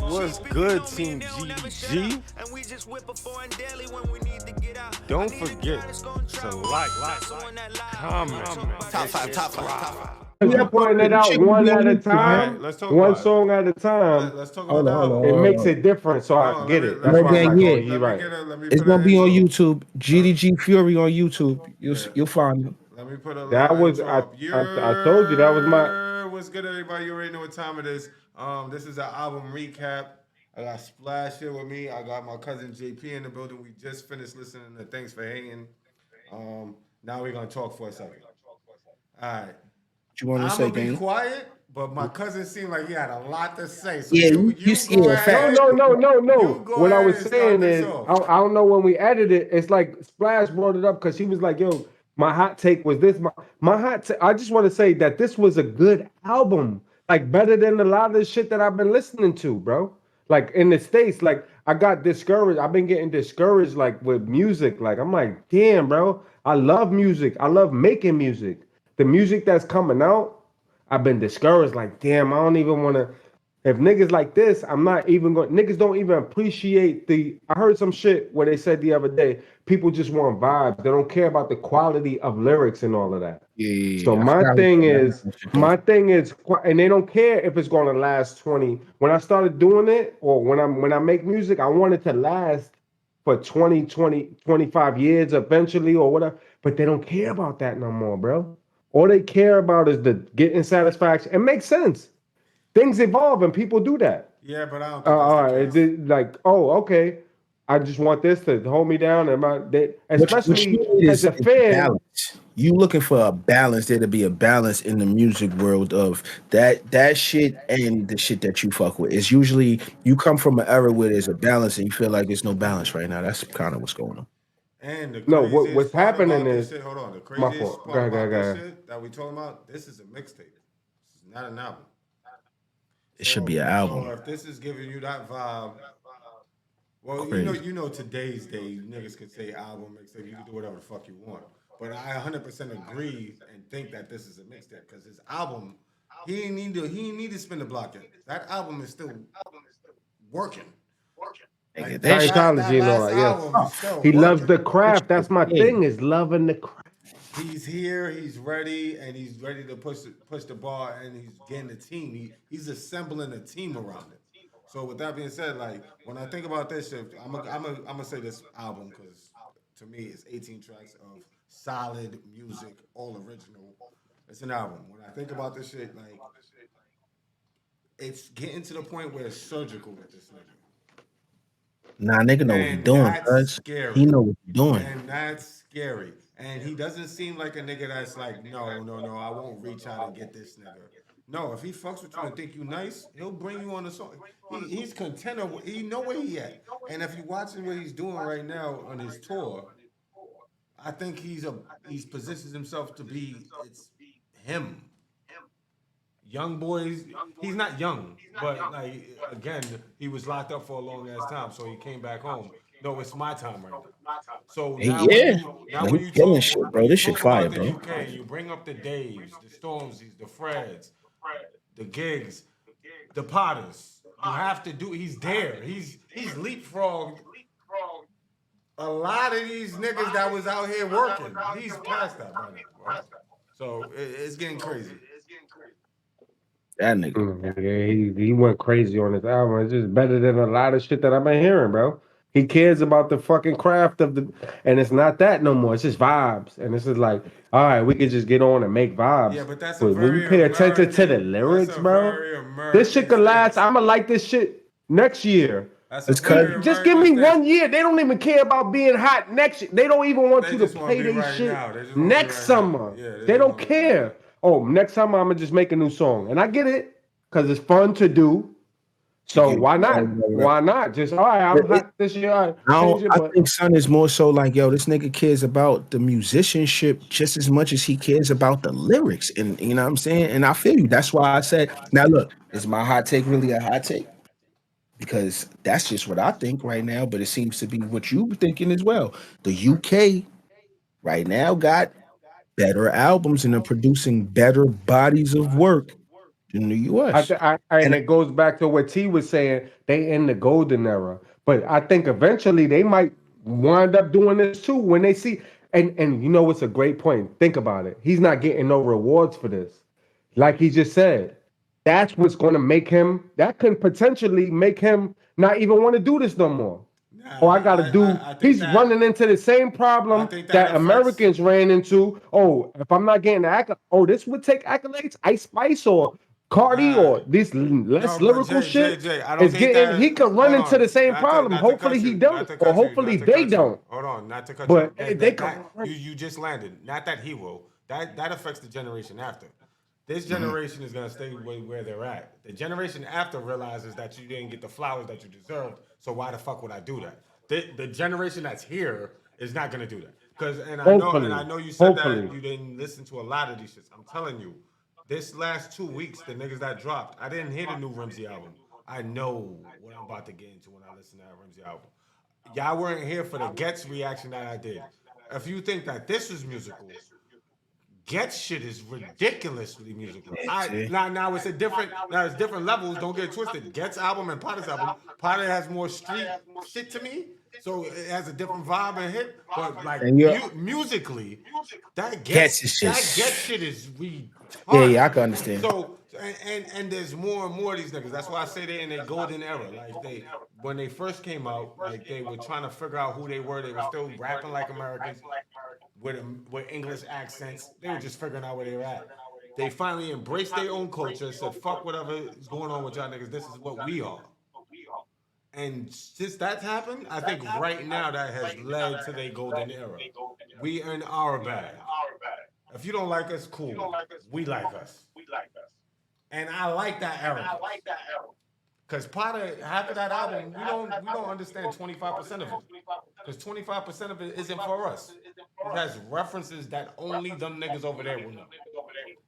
What's good, Team GG? Don't forget to like, comment, Top five, top five, top five. You're putting it out one at a time, let's talk one about it. song at a time. Let's talk Hold about on, hold the on, It album. makes it different, so I get it. That's why I'm like, oh, he right. It's gonna be on YouTube. GDG Fury on YouTube. You'll find it. Let me put a That little was intro up. I told you that was my. What's good, everybody? You already know what time it is. This is an album recap. I got Splash here with me. I got my cousin JP in the building. We just finished listening to Thanks for Hating. Now we're gonna talk for a second. All right. What you want to I'm say, gonna be gang? quiet, but my cousin seemed like he had a lot to say. So Yeah, you see, go yeah, ahead. facts. No. You go What I ahead was and start saying this is, off. I don't know when we edited it. It's like Splash brought it up because she was like, "Yo, my hot take was this." My hot take. I just want to say that this was a good album, like better than a lot of the shit that I've been listening to, bro. Like in the States, like I got discouraged. I've been getting discouraged, like with music. Like I'm like, damn, bro. I love music. I love making music. The music that's coming out, I've been discouraged. Like, damn, I don't even want to. If niggas like this, I'm not even going. Niggas don't even appreciate the. I heard some shit where they said the other day, people just want vibes. They don't care about the quality of lyrics and all of that. So Yeah. I my forgot thing about is, that shit, though. and they don't care if it's going to last 20. When I started doing it, or when I make music, I want it to last for 25 years eventually, or whatever. But they don't care about that no more, bro. All they care about is the getting satisfaction. It makes sense. Things evolve and people do that. Yeah, but I don't think that's All the right, case. like, oh, okay. I just want this to hold me down, and What you especially need as a is fan. balance. You looking for a balance? There to be a balance in the music world of that shit and the shit that you fuck with. It's usually you come from an era where there's a balance and you feel like there's no balance right now. That's kind of what's going on. And the No, craziest what's part happening about this is shit, hold on. The my craziest fault. Go part ahead, go about ahead, go this ahead. shit that we talking about, this is a mixtape. This is not an album. It should be an album. So if this is giving you that vibe, well, Crazy. you know, today's day, niggas could say album, mixtape, you can do whatever the fuck you want. But I 100% agree and think that this is a mixtape because his album, he ain't need to spin the block yet. That album is still working. Nigga, Like that shit Scientology and all last that. Yes, album is tough. still he loves working. the craft. That's my Yeah. thing. Is loving the craft. He's here, he's ready, and he's ready to push the bar, and he's getting the team. He's assembling a team around it. So with that being said, like when I think about this shit, I'm gonna say this album because to me it's 18 tracks of solid music, all original. It's an album. When I think about this shit, like it's getting to the point where it's surgical with this nigga, Nah, nigga know what he and doing, that's cuz. He scary. know what he doing. And that's scary. And he doesn't seem like a nigga that's like, no, I won't reach out and get this nigga. No, if he fucks with you and think you nice, he'll bring you on a song. He's content. He know where he at. And if you watching what he's doing right now on his tour, I think he's positions himself to be it's him. Young boys, he's not young, but like again, he was locked up for a long ass time, so he came back home. No, it's my time right now. So Hey, now yeah. No, he when you killing talk shit, when bro. you This shit talk fire, about the bro. UK, you bring up the Daves, the Stormzy's, the Freds, the Gigs, the Potters. You have to do. He's there. He's leapfrogged a lot of these niggas that was out here working. He's past that by now, bro. So it's getting crazy. That nigga. Yeah, he went crazy on his album. It's just better than a lot of shit that I've been hearing, bro. He cares about the fucking craft of the, and it's not that no more. It's just vibes, and it's just like, all right, we could just get on and make vibes. Yeah, but that's a But when you very pay attention to the American. That's lyrics, a bro, very this shit American could last. stance. I'ma like this shit next year. That's a It's cuz very Just give American me stance. 1 year. They don't even care about being hot next year. They don't even want They you to just want to play be their right shit now. They just want to be next right now. summer. Yeah, they They just don't want to be right now. care. Oh, next summer I'm gonna just make a new song, and I get it because it's fun to do. to So get it. why not? Why not? Just all right. I'm hot this year. All right, change it, I but think son is more so like, yo, this nigga cares about the musicianship just as much as he cares about the lyrics. And you know what I'm saying? And I feel you. That's why I said, now look, is my hot take really a hot take? Because that's just what I think right now, but it seems to be what you were thinking as well. The UK right now got better albums and are producing better bodies of work in the U.S. And And it goes back to what T was saying. They in the golden era, but I think eventually they might wind up doing this too when they see. And you know, it's a great point. Think about it. He's not getting no rewards for this, like he just said. That's what's going to make him. That can potentially make him not even want to do this no more. Oh, I got to do. I think He's that running into the same I problem think that that affects. Americans ran into. Oh, if I'm not getting the oh, this would take accolades. Ice Spice or Cardi Nah, or this less no, but lyrical shit I don't is think getting. He that. could run Hold into the on, same problem. not to Hopefully cut he you, don't, or hopefully not to they cut you. don't. Hold on, not to cut you. But they could. You just landed. Not that he will. That affects the generation after. This generation is gonna stay where they're at. The generation after realizes that you didn't get the flowers that you deserved. So why the fuck would I do that? The generation that's here is not gonna do that. Cause I Hopefully, know you said that hopefully. you didn't listen to a lot of these shits. I'm telling you, this last 2 weeks, the niggas that dropped, I didn't hear the new Rimsey album. I know what I'm about to get into when I listen to that Rimsey album. Y'all weren't here for the Gets reaction that I did. If you think that this was musical, Get shit is ridiculously musical. I see. now it's a different now it's different levels. Don't get it twisted. Get's album and Potter's album. Potter has more street shit to me, so it has a different vibe and hit. But like And you're musically, Gets is that Get just shit is yeah, I retarded. can understand. So and there's more and more of these niggas. That's why I say they're in their golden era. Like they when they first came out, like they were trying to figure out who they were. They were still rapping like Americans with English accents. They were just figuring out where they were at. They finally embraced their own culture, said, fuck whatever is going on with y'all niggas, this is what we are. And since that's happened, I think right now that has led to their golden era. We in our bag. If you don't like us, cool. We like us. And I like that arrogance. Cause Potter, half of that album, we don't understand 25% of it. Because 25% of it isn't for us. It has references that only them niggas over there will know.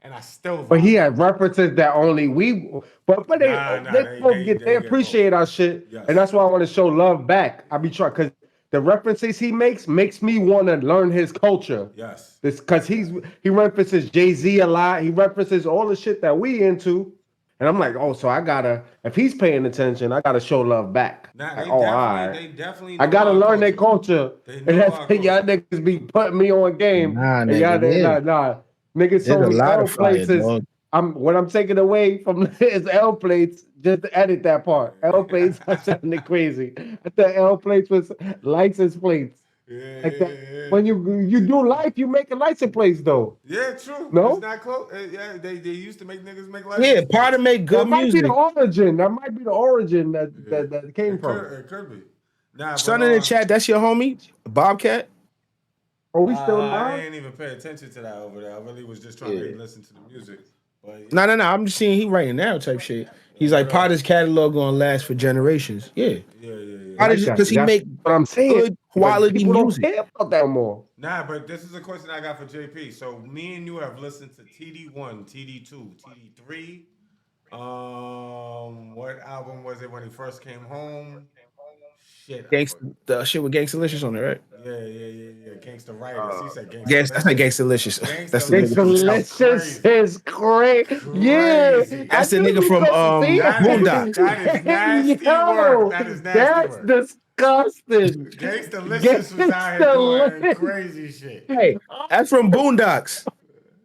And I still But he vibe with had it. references that only we. But Nah, they they get both. appreciate our shit, and Yes. that's why I want to show love back. I be trying because the references he makes me want to learn his culture. Yes. This because he references Jay-Z a lot. He references all the shit that we into, and I'm like, oh, so I gotta if he's paying attention, I gotta show love back. Nah, Like, oh, all right. they definitely I know gotta our learn their culture. culture, They and know that's our y'all culture. niggas be putting me on game, Nah, and y'all nigga, yeah. nah. Niggas There's told a me lot L of fire, plates. dog. I'm taking away from his L plates just to edit that part. L plates are sounding crazy. I thought L plates was license plates. Like that. Yeah. When you do life, you make a license plates though. Yeah, true. It's No? not close. Yeah, they used to make niggas make Yeah, license Potter plates. make That good might be the music. origin. That might be the origin Yeah. that came from. It could be. Nah, but Son in the chat, that's your homie, Bobcat. Are we still I live? ain't even pay attention to that over there. I really was just trying to Yeah. listen to the music. But No. I'm just seeing he writing now type shit. He's like what up? Potter's catalog gonna last for generations. Yeah, Yeah. Like Potter's that. because he That's make what I'm saying. good But quality people don't music. care about that no more. Nah, but this is a question I got for JP. So me and you have listened to TD1, TD2, TD3. What album was it when he first came home? Shit, I forgot. Gangsta, the shit with Gangstalicious on it, right? Yeah. Gangsta Writers. He said Gangsta Yes, that's not Licious. Gangstalicious. That's Gangsta the It's nigga from Licious is delicious. crazy. It's great. Yeah, Crazy. I that's the knew nigga we from supposed to see Boondocks. That is nasty work. Yo, That is nasty that's work. disgusting. Gangsta Licious was out here doing Gangsta. crazy shit. Hey, that's from Boondocks.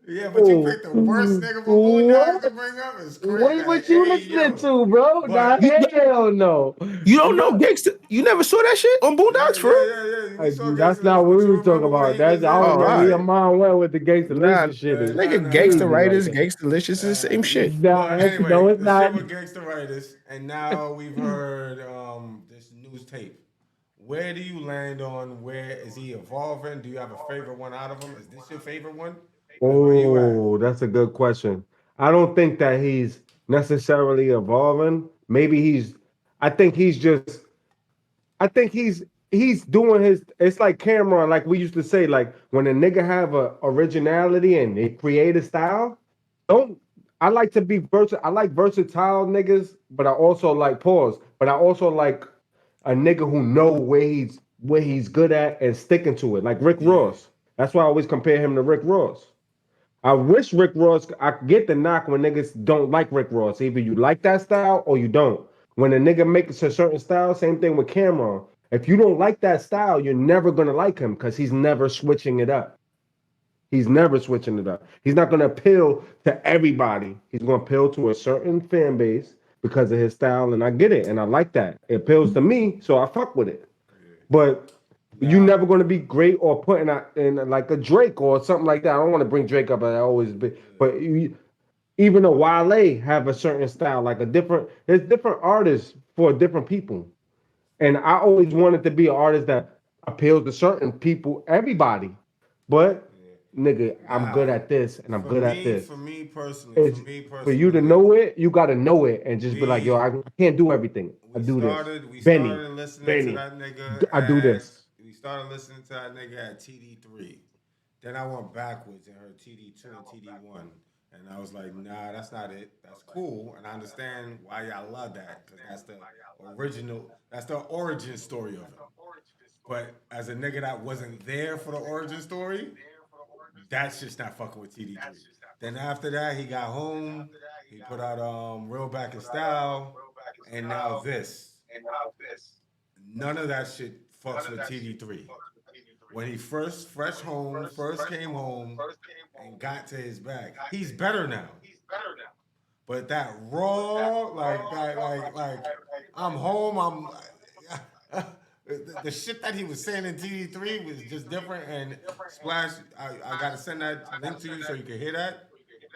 Yeah, but you Oh, picked the worst nigga from Boondocks to what? bring up. It's crazy. What Like, was you hey, listening yo. to, bro? Nah, But You hell no. you don't know No. Gangsta? You never saw that shit on Boondocks, for real? We saw That's Gangsta not Licious, what but we you was talking remember what about. he was That's I in, don't Oh, know all where right? your right. mind went with the gangster Nah, listen shit. Is nigga, Gangsta crazy right Writers, there. Gangstalicious is the same shit. Nah, But no, anyway, it's the not. shit with Gangsta Writers, and now we've heard this news tape. Where do you land on where is he evolving? Do you have a favorite one out of him? Is this your favorite one? And where you at? Oh, that's a good question. I don't think that he's necessarily evolving. Maybe I think he's just. I think he's doing his. It's like Cameron, like we used to say, like when a nigga have a originality and they create a style. Don't I like to be versatile? I like versatile niggas, but I also like pause. But I also like a nigga who know where he's good at and sticking to it, like Rick Yeah. Ross. That's why I always compare him to Rick Ross. I wish Rick Ross. I get the knock when niggas don't like Rick Ross. Either you like that style or you don't. When a nigga makes a certain style, same thing with Cameron. If you don't like that style, you're never gonna like him because he's never switching it up. He's never switching it up. He's not gonna appeal to everybody. He's gonna appeal to a certain fan base because of his style, and I get it, and I like that. It appeals to me, so I fuck with it. But you Nah. never gonna be great or putting out in like a Drake or something like that. I don't want to bring Drake up, but I always be. But even a Wale have a certain style, like a different. There's different artists for different people, and I always wanted to be an artist that appeals to certain people, everybody. But nigga, I'm good Nah. at this and I'm good at this. For me personally, It's for you to know it, you gotta know it and just be like, yo, we I can't do everything. I we do this. started we Benny, started listening to Benny, that nigga I do at this. we started listening to that nigga at TD3. Then I went backwards and heard TD2 and TD1. And I was like, nah, that's not it. That's cool. And I understand why y'all love that. Because that's the origin story of it. But as a nigga that wasn't there for the origin story, that's just not fucking with TD3. Then after that, he got home. He put out Real Back in Style. And now this. None of that shit fucks with TD3. When he first came home and got to his bag, he's better now. But that raw, I'm home, the shit that he was saying in TD3 was just different. And Splash, I gotta send that link to you so you can hear that.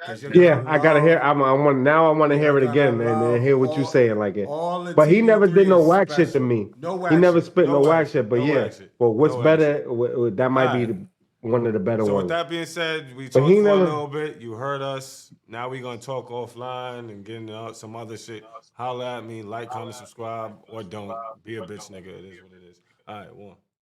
Cause you're gonna Yeah, I gotta hear. love, I want now. I want to you're hear it gonna again and love hear what you saying like it. all the But he never did TD3 no is whack shit to special. me. No He whack never shit. spit no whack shit. But No yeah, whack shit. well, what's No whack shit. better? That might All be right. one of the better So with ones. that being said, we But talked he for a never. little bit. You heard us. Now we gonna talk offline and get into some other shit. Holla at me, like, comment, subscribe, or don't. Be a bitch, nigga. It is what it is. All right, one.